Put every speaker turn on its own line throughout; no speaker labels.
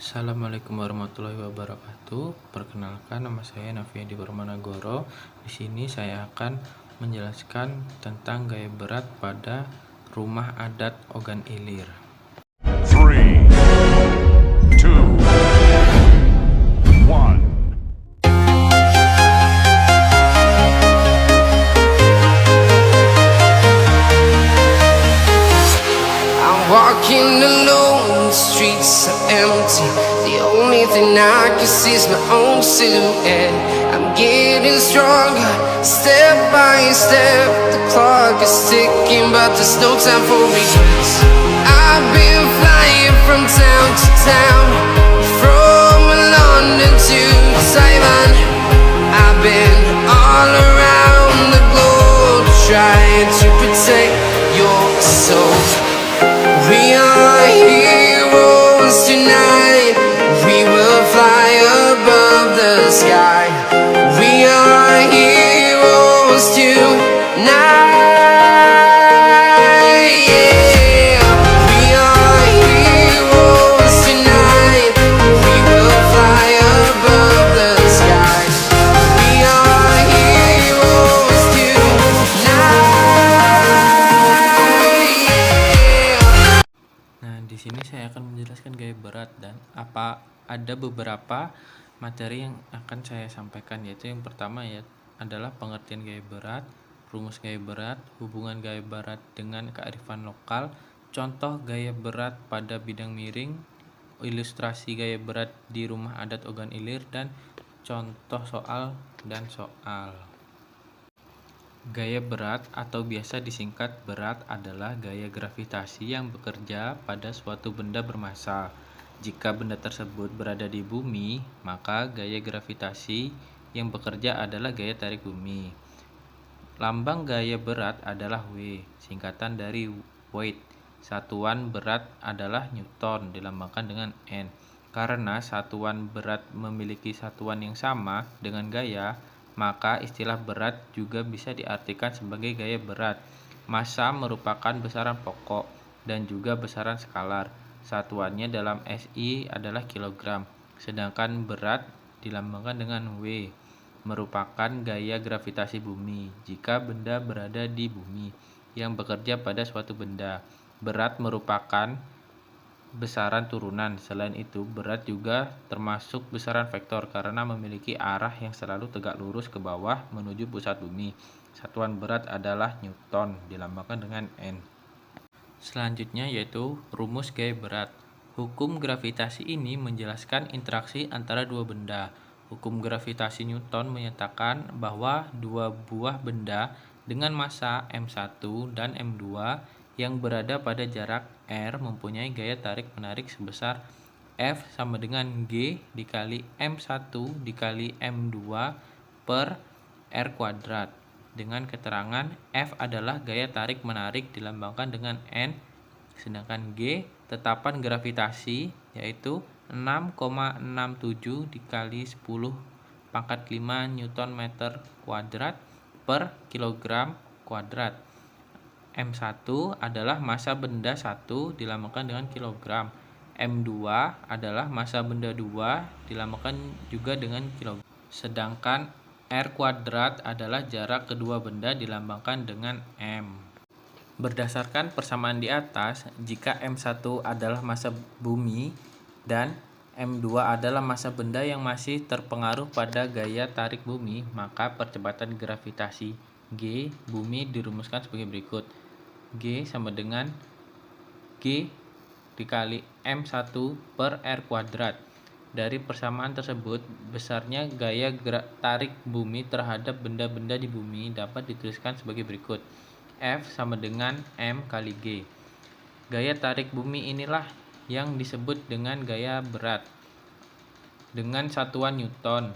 Assalamualaikum warahmatullahi wabarakatuh. Perkenalkan, nama saya Nafiyandi Permanagoro. Di sini saya akan menjelaskan tentang gaya berat pada rumah adat Ogan Ilir.
3, 2, 1.
Walking alone, the streets are empty. The only thing I can see is my own silhouette. I'm getting stronger, step by step. The clock is ticking, but there's no time for regrets. I've been flying from town to town, from London to Taiwan. I've been all around the globe, trying to protect your soul. We are heroes tonight. We will fly above the sky. We are heroes tonight. Yeah. We are heroes tonight. We will fly above the sky. We are heroes tonight. Yeah.
Nah, di sini saya akan menjelaskan gaya berat dan ada beberapa materi yang akan saya sampaikan, yaitu yang pertama adalah pengertian gaya berat, rumus gaya berat, hubungan gaya berat dengan kearifan lokal, contoh gaya berat pada bidang miring, ilustrasi gaya berat di rumah adat Ogan Ilir, dan contoh soal dan soal. Gaya berat atau biasa disingkat berat adalah gaya gravitasi yang bekerja pada suatu benda bermassa. Jika benda tersebut berada di bumi, maka gaya gravitasi yang bekerja adalah gaya tarik bumi. Lambang gaya berat adalah W, singkatan dari weight. Satuan berat adalah Newton, dilambangkan dengan N. Karena satuan berat memiliki satuan yang sama dengan gaya, maka istilah berat juga bisa diartikan sebagai gaya berat. Massa merupakan besaran pokok dan juga besaran skalar. Satuannya dalam SI adalah kilogram, sedangkan berat dilambangkan dengan W, merupakan gaya gravitasi bumi. Jika benda berada di bumi yang bekerja pada suatu benda, berat merupakan besaran turunan. Selain itu, berat juga termasuk besaran vektor karena memiliki arah yang selalu tegak lurus ke bawah menuju pusat bumi. Satuan berat adalah Newton, dilambangkan dengan N. Selanjutnya yaitu rumus gaya berat. Hukum gravitasi ini menjelaskan interaksi antara dua benda. Hukum gravitasi Newton menyatakan bahwa dua buah benda dengan massa m1 dan m2 yang berada pada jarak r mempunyai gaya tarik-menarik sebesar F sama dengan G dikali M1 dikali M2 per R kuadrat, dengan keterangan F adalah gaya tarik-menarik dilambangkan dengan N, sedangkan G tetapan gravitasi yaitu 6,67 dikali 10 pangkat 5 Newton meter kuadrat per kilogram kuadrat. M1 adalah massa benda 1 dilambangkan dengan kilogram. M2 adalah massa benda 2 dilambangkan juga dengan kilogram. Sedangkan R kuadrat adalah jarak kedua benda dilambangkan dengan M. Berdasarkan persamaan di atas, jika M1 adalah massa bumi dan M2 adalah massa benda yang masih terpengaruh pada gaya tarik bumi, maka percepatan gravitasi G bumi dirumuskan sebagai berikut. G sama dengan G dikali M1 per R kuadrat. Dari persamaan tersebut, besarnya gaya tarik bumi terhadap benda-benda di bumi dapat dituliskan sebagai berikut. F sama dengan M kali G. Gaya tarik bumi inilah yang disebut dengan gaya berat dengan satuan Newton.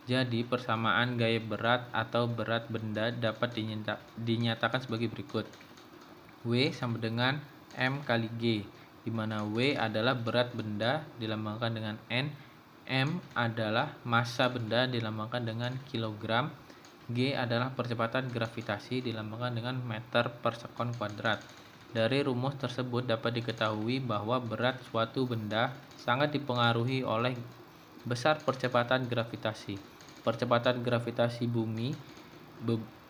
Jadi persamaan gaya berat atau berat benda dapat dinyatakan sebagai berikut. W sama dengan M kali G, di mana W adalah berat benda dilambangkan dengan N, M adalah massa benda dilambangkan dengan kilogram, G adalah percepatan gravitasi dilambangkan dengan meter per sekon kuadrat. Dari rumus tersebut dapat diketahui bahwa berat suatu benda sangat dipengaruhi oleh besar percepatan gravitasi. Percepatan gravitasi bumi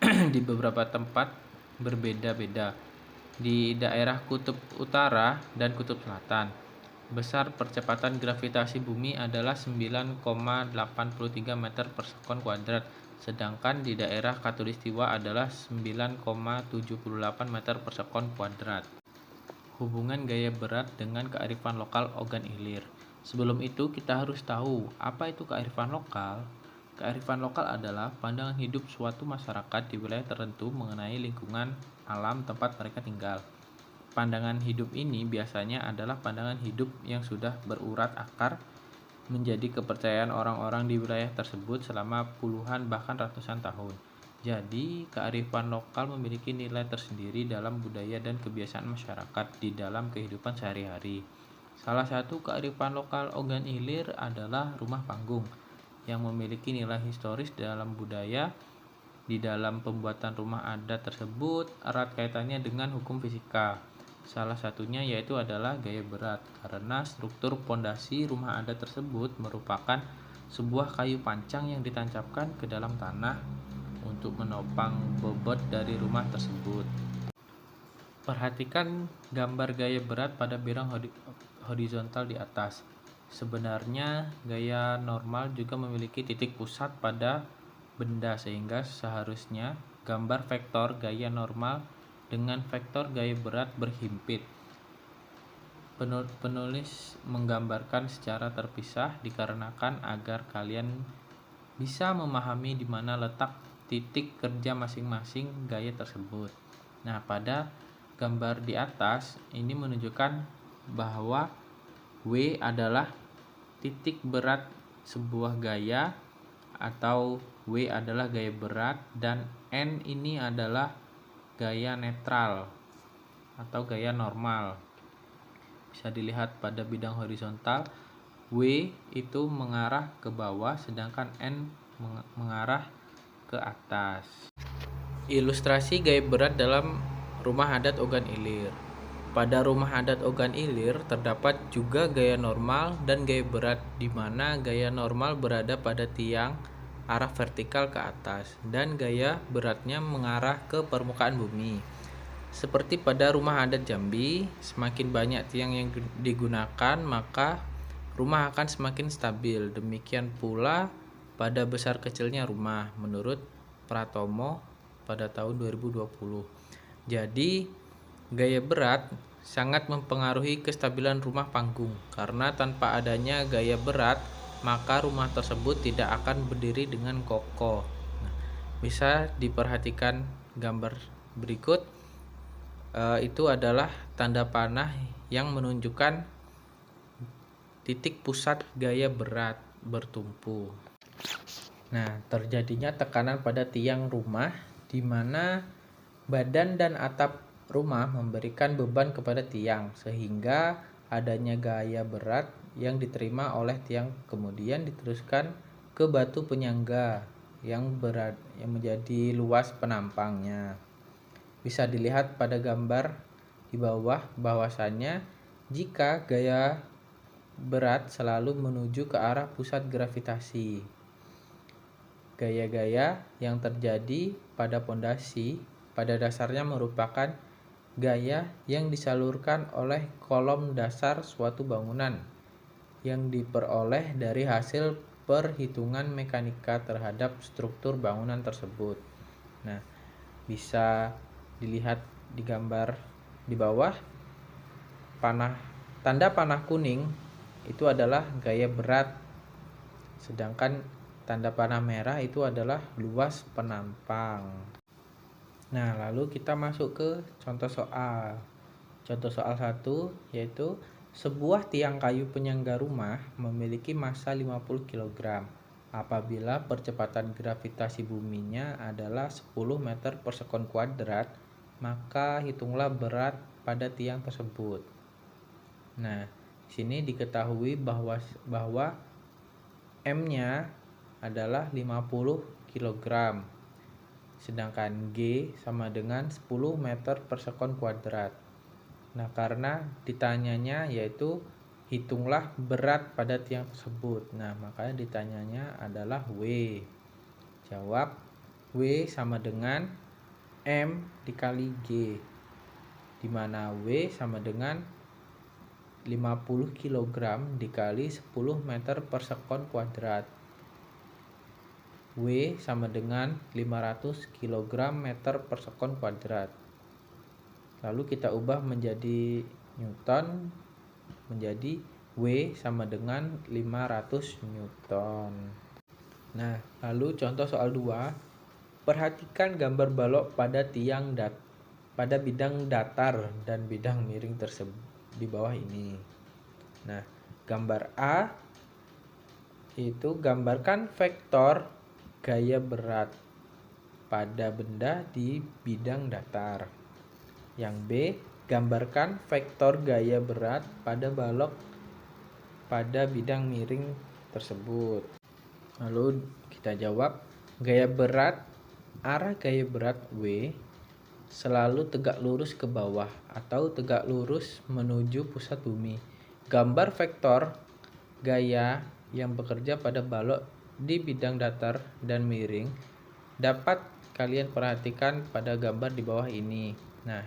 di beberapa tempat berbeda-beda. Di daerah kutub utara dan kutub selatan, besar percepatan gravitasi bumi adalah 9,83 meter per sekon kuadrat, sedangkan di daerah khatulistiwa adalah 9,78 meter per sekon kuadrat. Hubungan gaya berat dengan kearifan lokal Ogan Ilir. Sebelum itu kita harus tahu apa itu kearifan lokal. Kearifan lokal adalah pandangan hidup suatu masyarakat di wilayah tertentu mengenai lingkungan alam tempat mereka tinggal. Pandangan hidup ini biasanya adalah pandangan hidup yang sudah berurat akar menjadi kepercayaan orang-orang di wilayah tersebut selama puluhan bahkan ratusan tahun. Jadi, kearifan lokal memiliki nilai tersendiri dalam budaya dan kebiasaan masyarakat di dalam kehidupan sehari-hari. Salah satu kearifan lokal Ogan Ilir adalah rumah panggung, yang memiliki nilai historis dalam budaya. Di dalam pembuatan rumah adat tersebut erat kaitannya dengan hukum fisika. Salah satunya yaitu adalah gaya berat, karena struktur pondasi rumah adat tersebut merupakan sebuah kayu pancang yang ditancapkan ke dalam tanah untuk menopang bobot dari rumah tersebut. Perhatikan gambar gaya berat pada bidang horizontal di atas. Sebenarnya gaya normal juga memiliki titik pusat pada benda, sehingga seharusnya gambar vektor gaya normal dengan vektor gaya berat berhimpit. Penulis menggambarkan secara terpisah dikarenakan agar kalian bisa memahami di mana letak titik kerja masing-masing gaya tersebut. Nah, pada gambar di atas ini menunjukkan bahwa W adalah titik berat sebuah gaya atau W adalah gaya berat, dan N ini adalah gaya netral atau gaya normal. Bisa dilihat pada bidang horizontal, W itu mengarah ke bawah sedangkan N mengarah ke atas. Ilustrasi gaya berat dalam rumah adat Ogan Ilir. Pada rumah adat Ogan Ilir terdapat juga gaya normal dan gaya berat, di mana gaya normal berada pada tiang arah vertikal ke atas dan gaya beratnya mengarah ke permukaan bumi. Seperti pada rumah adat Jambi, semakin banyak tiang yang digunakan maka rumah akan semakin stabil. Demikian pula pada besar kecilnya rumah, menurut Pratomo pada tahun 2020. Jadi, gaya berat sangat mempengaruhi kestabilan rumah panggung, karena tanpa adanya gaya berat, maka rumah tersebut tidak akan berdiri dengan kokoh. Bisa diperhatikan gambar berikut. Itu adalah tanda panah yang menunjukkan titik pusat gaya berat bertumpu. Nah, terjadinya tekanan pada tiang rumah di mana badan dan atap rumah memberikan beban kepada tiang, sehingga adanya gaya berat yang diterima oleh tiang kemudian diteruskan ke batu penyangga yang menjadi luas penampangnya. Bisa dilihat pada gambar di bawah bahwasannya jika gaya berat selalu menuju ke arah pusat gravitasi, gaya-gaya yang terjadi pada pondasi pada dasarnya merupakan gaya yang disalurkan oleh kolom dasar suatu bangunan yang diperoleh dari hasil perhitungan mekanika terhadap struktur bangunan tersebut. Nah, bisa dilihat di gambar di bawah, tanda panah kuning itu adalah gaya berat, sedangkan tanda panah merah itu adalah luas penampang. Nah, lalu kita masuk ke contoh soal. Contoh soal 1 yaitu sebuah tiang kayu penyangga rumah memiliki massa 50 kg. Apabila percepatan gravitasi buminya adalah 10 meter per sekon kuadrat, maka hitunglah berat pada tiang tersebut. Nah, di sini diketahui bahwa M-nya adalah 50 kg. Sedangkan G sama dengan 10 meter per sekon kuadrat. Nah, karena ditanyanya yaitu hitunglah berat pada tiang tersebut. Nah, makanya ditanyanya adalah W. Jawab, W sama dengan M dikali G, di mana W sama dengan 50 kg dikali 10 meter per sekon kuadrat. W sama dengan 500 kg meter per sekon kuadrat. Lalu kita ubah menjadi Newton, menjadi W sama dengan 500 Newton. Nah, lalu contoh soal 2. Perhatikan gambar balok pada pada bidang datar dan bidang miring tersebut di bawah ini. Nah, gambar A itu gambarkan vektor gaya berat pada benda di bidang datar. Yang B, gambarkan vektor gaya berat pada balok pada bidang miring tersebut. Lalu kita jawab, arah gaya berat W selalu tegak lurus ke bawah atau tegak lurus menuju pusat bumi. Gambar vektor gaya yang bekerja pada balok di bidang datar dan miring dapat kalian perhatikan pada gambar di bawah ini. Nah,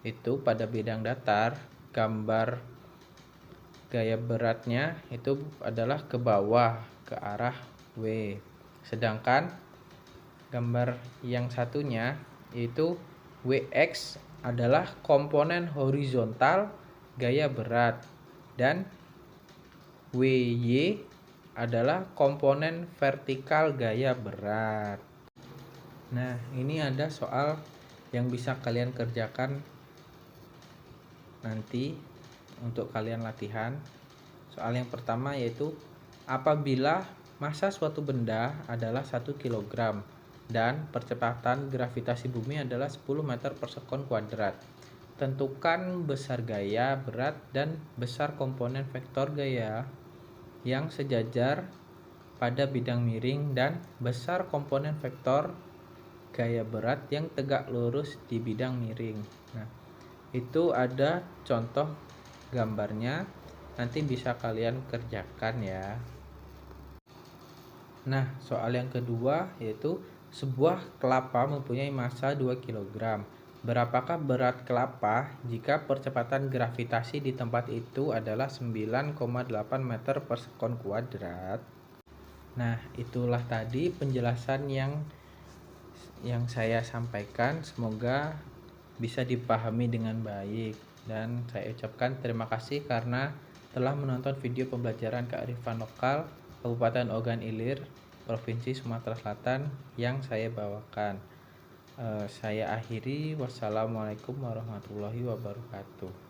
itu pada bidang datar, gambar gaya beratnya itu adalah ke bawah, ke arah W. Sedangkan gambar yang satunya yaitu WX adalah komponen horizontal gaya berat dan WY adalah komponen vertikal gaya berat. Nah, ini ada soal yang bisa kalian kerjakan nanti untuk kalian latihan. Soal yang pertama yaitu apabila massa suatu benda adalah 1 kg dan percepatan gravitasi bumi adalah 10 meter per sekon kuadrat. Tentukan besar gaya berat dan besar komponen vektor gaya yang sejajar pada bidang miring dan besar komponen vektor gaya berat yang tegak lurus di bidang miring. Nah, itu ada contoh gambarnya, nanti bisa kalian kerjakan ya. Nah, soal yang kedua yaitu sebuah kelapa mempunyai massa 2 kg. Berapakah berat kelapa jika percepatan gravitasi di tempat itu adalah 9,8 meter per sekon kuadrat? Nah, itulah tadi penjelasan yang saya sampaikan, semoga bisa dipahami dengan baik, dan saya ucapkan terima kasih karena telah menonton video pembelajaran kearifan lokal Kabupaten Ogan Ilir, Provinsi Sumatera Selatan yang saya bawakan. Saya akhiri, wassalamualaikum warahmatullahi wabarakatuh.